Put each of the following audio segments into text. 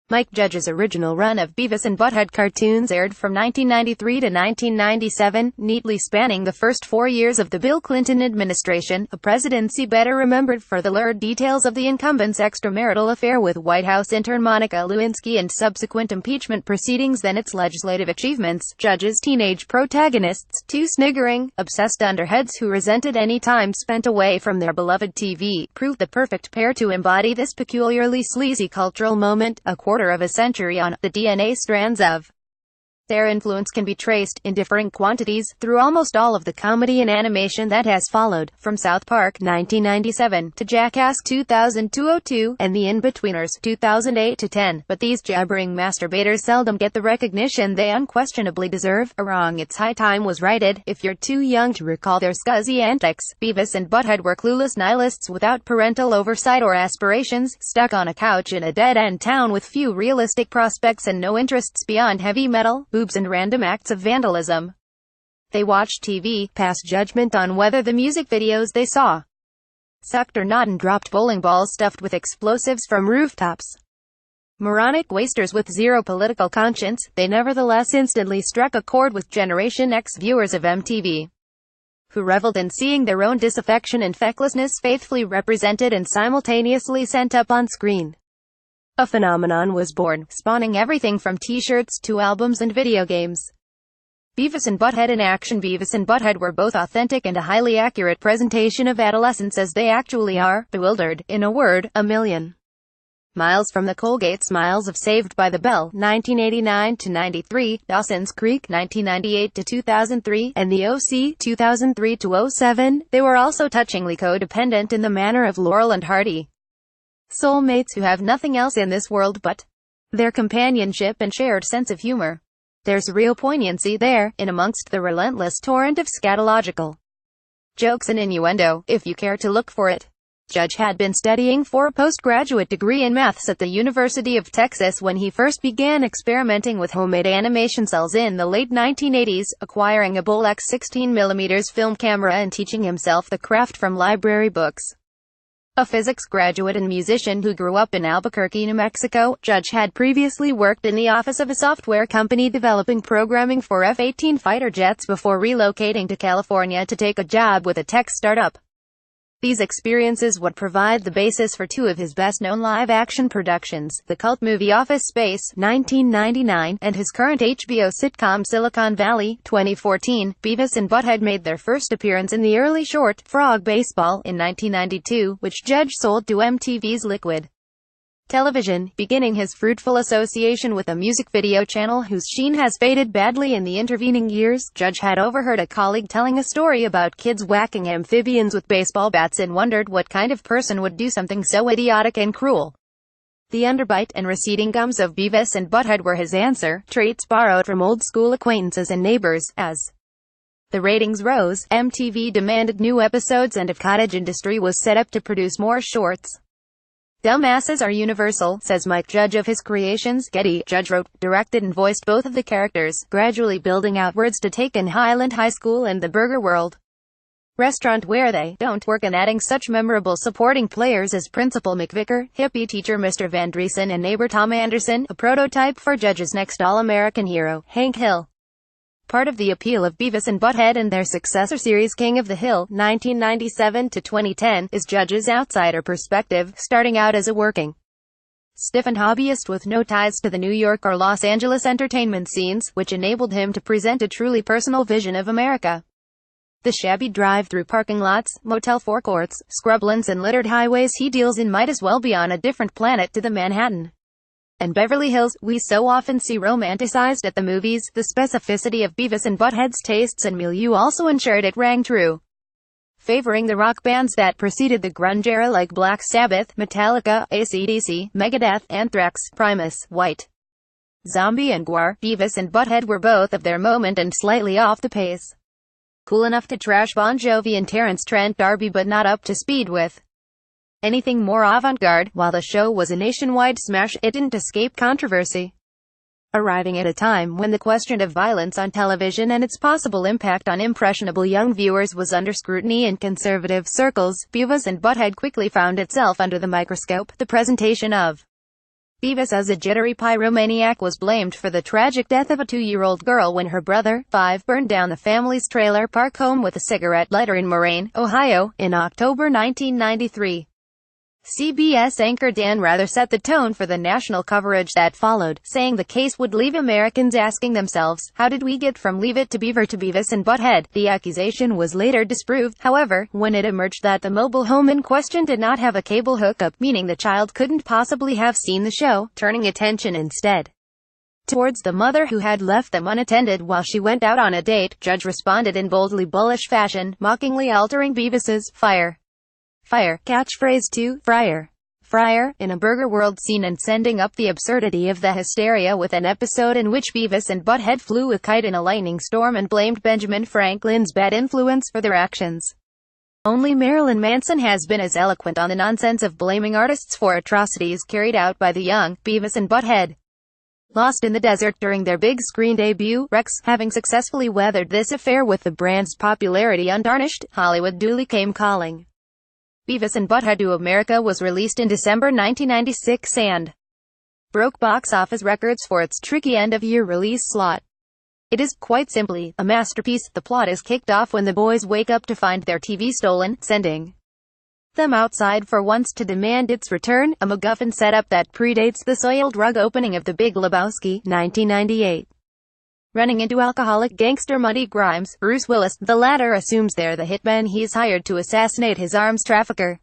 Mike Judge's original run of Beavis and Butt-Head cartoons aired from 1993 to 1997, neatly spanning the first 4 years of the Bill Clinton administration, a presidency better remembered for the lurid details of the incumbent's extramarital affair with White House intern Monica Lewinsky and subsequent impeachment proceedings than its legislative achievements. Judge's teenage protagonists, two sniggering, obsessed underheads who resented any time spent away from their beloved TV, proved the perfect pair to embody this peculiarly sleazy cultural moment. A quarter of a century on, the DNA strands of their influence can be traced, in differing quantities, through almost all of the comedy and animation that has followed, from South Park 1997 to Jackass 2002, and The In-Betweeners 2008 to 10. But these jabbering masturbators seldom get the recognition they unquestionably deserve. A wrong its high time was righted, if you're too young to recall their scuzzy antics. Beavis and Butt-Head were clueless nihilists without parental oversight or aspirations, stuck on a couch in a dead-end town with few realistic prospects and no interests beyond heavy metal, boobs and random acts of vandalism. They watched TV, passed judgment on whether the music videos they saw sucked or not, and dropped bowling balls stuffed with explosives from rooftops. Moronic wasters with zero political conscience, they nevertheless instantly struck a chord with Generation X viewers of MTV, who reveled in seeing their own disaffection and fecklessness faithfully represented and simultaneously sent up on screen. A phenomenon was born, spawning everything from t-shirts to albums and video games. Beavis and Butt-Head in action. Beavis and Butt-Head were both authentic and a highly accurate presentation of adolescents as they actually are, bewildered, in a word, a million miles from the Colgate smiles of Saved by the Bell 1989 to 93, Dawson's Creek 1998 to 2003, and The OC 2003 to 07. They were also touchingly codependent in the manner of Laurel and Hardy, soulmates who have nothing else in this world but their companionship and shared sense of humor. There's real poignancy there, in amongst the relentless torrent of scatological jokes and innuendo, if you care to look for it. Judge had been studying for a postgraduate degree in maths at the University of Texas when he first began experimenting with homemade animation cells in the late 1980s, acquiring a Bolex 16mm film camera and teaching himself the craft from library books. A physics graduate and musician who grew up in Albuquerque, New Mexico, Judge had previously worked in the office of a software company developing programming for F-18 fighter jets before relocating to California to take a job with a tech startup. These experiences would provide the basis for two of his best-known live-action productions, the cult movie Office Space, 1999, and his current HBO sitcom Silicon Valley, 2014. Beavis and Butt-Head made their first appearance in the early short, Frog Baseball, in 1992, which Judge sold to MTV's Liquid Television, beginning his fruitful association with a music video channel whose sheen has faded badly in the intervening years. Judge had overheard a colleague telling a story about kids whacking amphibians with baseball bats and wondered what kind of person would do something so idiotic and cruel. The underbite and receding gums of Beavis and Butt-Head were his answer, traits borrowed from old-school acquaintances and neighbors. As the ratings rose, MTV demanded new episodes and a cottage industry was set up to produce more shorts. Dumbasses are universal, says Mike Judge of his creations. Getty. Judge wrote, directed and voiced both of the characters, gradually building outwards to take in Highland High School and the Burger World restaurant where they don't work, and adding such memorable supporting players as Principal McVicker, hippie teacher Mr. Van Driesen, and neighbor Tom Anderson, a prototype for Judge's next all-American hero, Hank Hill. Part of the appeal of Beavis and Butt-Head and their successor series King of the Hill, 1997 to 2010, is Judge's outsider perspective, starting out as a working, stiffened hobbyist with no ties to the New York or Los Angeles entertainment scenes, which enabled him to present a truly personal vision of America. The shabby drive-through parking lots, motel forecourts, scrublands and littered highways he deals in might as well be on a different planet to the Manhattan and Beverly Hills we so often see romanticized at the movies. The specificity of Beavis and Butt-Head's tastes and milieu also ensured it rang true, favoring the rock bands that preceded the grunge era like Black Sabbath, Metallica, AC/DC, Megadeth, Anthrax, Primus, White Zombie and Gwar. Beavis and Butt-Head were both of their moment and slightly off the pace. Cool enough to trash Bon Jovi and Terence Trent D'Arby, but not up to speed with anything more avant-garde. While the show was a nationwide smash, it didn't escape controversy. Arriving at a time when the question of violence on television and its possible impact on impressionable young viewers was under scrutiny in conservative circles, Beavis and Butt-Head quickly found itself under the microscope. The presentation of Beavis, as a jittery pyromaniac, was blamed for the tragic death of a 2-year-old girl when her brother, 5, burned down the family's trailer park home with a cigarette lighter in Moraine, Ohio, in October 1993. CBS anchor Dan Rather set the tone for the national coverage that followed, saying the case would leave Americans asking themselves, how did we get from Leave It to Beaver to Beavis and Butt-Head? The accusation was later disproved, however, when it emerged that the mobile home in question did not have a cable hookup, meaning the child couldn't possibly have seen the show, turning attention instead towards the mother who had left them unattended while she went out on a date. Judge responded in boldly bullish fashion, mockingly altering Beavis's fire catchphrase to Fryer in a Burger World scene and sending up the absurdity of the hysteria with an episode in which Beavis and Butt-Head flew a kite in a lightning storm and blamed Benjamin Franklin's bad influence for their actions. Only Marilyn Manson has been as eloquent on the nonsense of blaming artists for atrocities carried out by the young Beavis and Butt-Head. Lost in the desert during their big screen debut, Rex, having successfully weathered this affair with the brand's popularity untarnished, Hollywood duly came calling. Beavis and Butt-Head to America was released in December 1996 and broke box office records for its tricky end-of-year release slot. It is, quite simply, a masterpiece. The plot is kicked off when the boys wake up to find their TV stolen, sending them outside for once to demand its return, a MacGuffin setup that predates the soiled rug opening of The Big Lebowski, 1998. Running into alcoholic gangster Muddy Grimes, Bruce Willis, the latter assumes they're the hitmen he's hired to assassinate his arms trafficker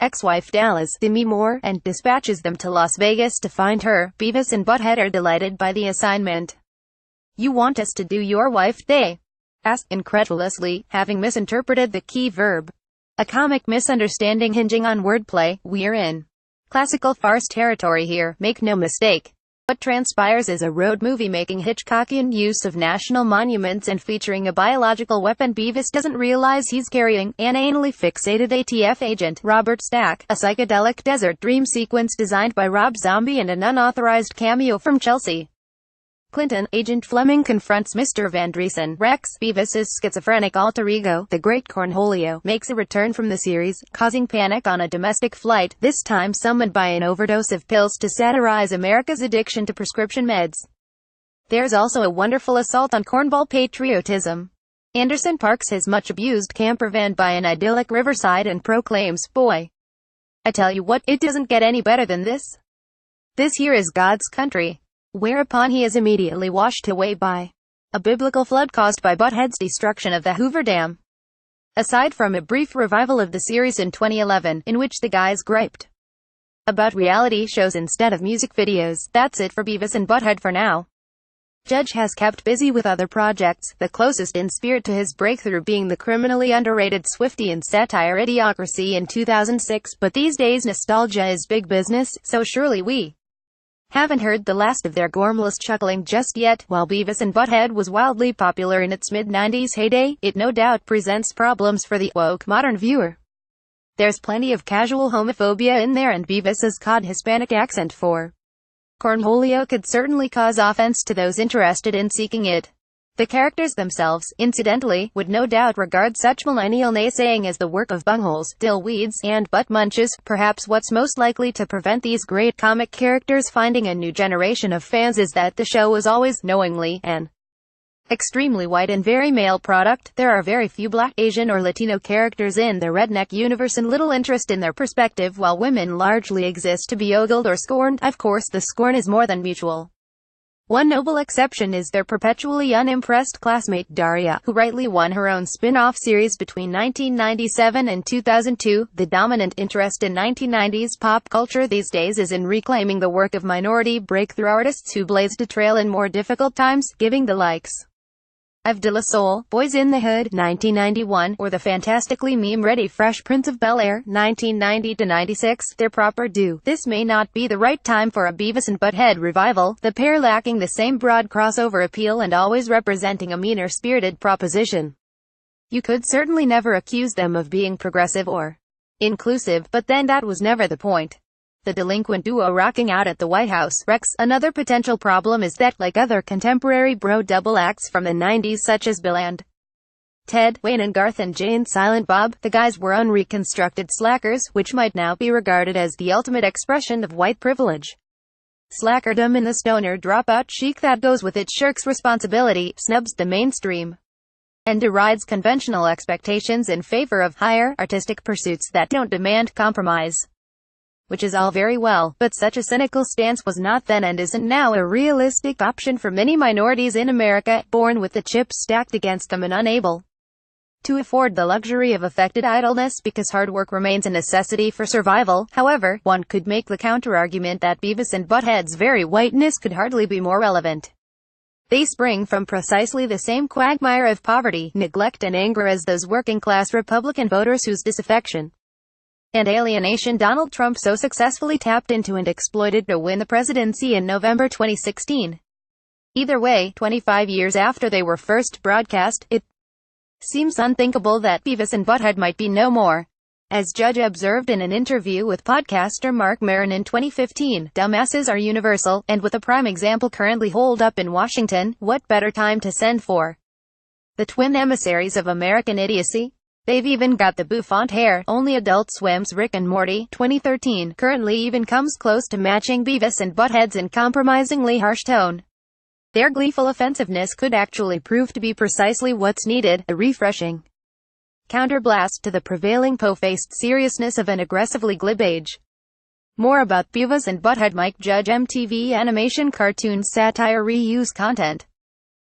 ex-wife Dallas, Demi Moore, and dispatches them to Las Vegas to find her. Beavis and Butt-Head are delighted by the assignment. "You want us to do your wife?" they ask, incredulously, having misinterpreted the key verb. A comic misunderstanding hinging on wordplay. We're in classical farce territory here, make no mistake. What transpires is a road movie making Hitchcockian use of national monuments and featuring a biological weapon. Beavis doesn't realize he's carrying an anally fixated ATF agent, Robert Stack, a psychedelic desert dream sequence designed by Rob Zombie and an unauthorized cameo from Chelsea Clinton. Agent Fleming confronts Mr. Van Driesen. Rex, Beavis's schizophrenic alter ego, the Great Cornholio, makes a return from the series, causing panic on a domestic flight, this time summoned by an overdose of pills to satirize America's addiction to prescription meds. There's also a wonderful assault on cornball patriotism. Anderson parks his much-abused camper van by an idyllic riverside and proclaims, "Boy, I tell you what, it doesn't get any better than this. This here is God's country." Whereupon he is immediately washed away by a biblical flood caused by Butt-Head's destruction of the Hoover Dam. Aside from a brief revival of the series in 2011, in which the guys griped about reality shows instead of music videos, that's it for Beavis and Butt-Head for now. Judge has kept busy with other projects, the closest in spirit to his breakthrough being the criminally underrated Swiftian satire Idiocracy in 2006, but these days nostalgia is big business, so surely we haven't heard the last of their gormless chuckling just yet. While Beavis and Butt-Head was wildly popular in its mid-90s heyday, it no doubt presents problems for the woke modern viewer. There's plenty of casual homophobia in there, and Beavis's cod Hispanic accent for Cornholio could certainly cause offense to those interested in seeking it. The characters themselves, incidentally, would no doubt regard such millennial naysaying as the work of bungholes, dillweeds, and butt munches. Perhaps what's most likely to prevent these great comic characters finding a new generation of fans is that the show was always, knowingly, an extremely white and very male product. There are very few Black, Asian, or Latino characters in the redneck universe and little interest in their perspective, while women largely exist to be ogled or scorned. Of course, the scorn is more than mutual. One notable exception is their perpetually unimpressed classmate Daria, who rightly won her own spin-off series between 1997 and 2002. The dominant interest in 1990s pop culture these days is in reclaiming the work of minority breakthrough artists who blazed a trail in more difficult times, giving the likes of De La Soul, Boys in the Hood, 1991, or the fantastically meme-ready Fresh Prince of Bel-Air, 1990-96, their proper due. This may not be the right time for a Beavis and Butt-Head revival, the pair lacking the same broad crossover appeal and always representing a meaner-spirited proposition. You could certainly never accuse them of being progressive or inclusive, but then that was never the point. The delinquent duo rocking out at the White House. Rex. Another potential problem is that, like other contemporary bro double acts from the 90s such as Bill and Ted, Wayne and Garth and Jane Silent Bob, the guys were unreconstructed slackers, which might now be regarded as the ultimate expression of white privilege. slackerdom and the stoner dropout chic that goes with it shirks responsibility, snubs the mainstream, and derides conventional expectations in favor of higher, artistic pursuits that don't demand compromise. Which is all very well, but such a cynical stance was not then and isn't now a realistic option for many minorities in America, born with the chips stacked against them and unable to afford the luxury of affected idleness because hard work remains a necessity for survival. However, one could make the counter-argument that Beavis and Butt-Head's very whiteness could hardly be more relevant. They spring from precisely the same quagmire of poverty, neglect and anger as those working-class Republican voters whose disaffection and alienation Donald Trump so successfully tapped into and exploited to win the presidency in November 2016. Either way, 25 years after they were first broadcast, it seems unthinkable that Beavis and Butt-Head might be no more. As Judge observed in an interview with podcaster Marc Maron in 2015, dumbasses are universal, and with a prime example currently holed up in Washington, what better time to send for the twin emissaries of American idiocy? They've even got the bouffant hair. Only Adult Swim's Rick and Morty, 2013, currently even comes close to matching Beavis and Butt-Head's uncompromisingly harsh tone. Their gleeful offensiveness could actually prove to be precisely what's needed, a refreshing counterblast to the prevailing po-faced seriousness of an aggressively glib age. More about Beavis and Butt-Head. Mike Judge. MTV Animation Cartoons Satire Reuse Content.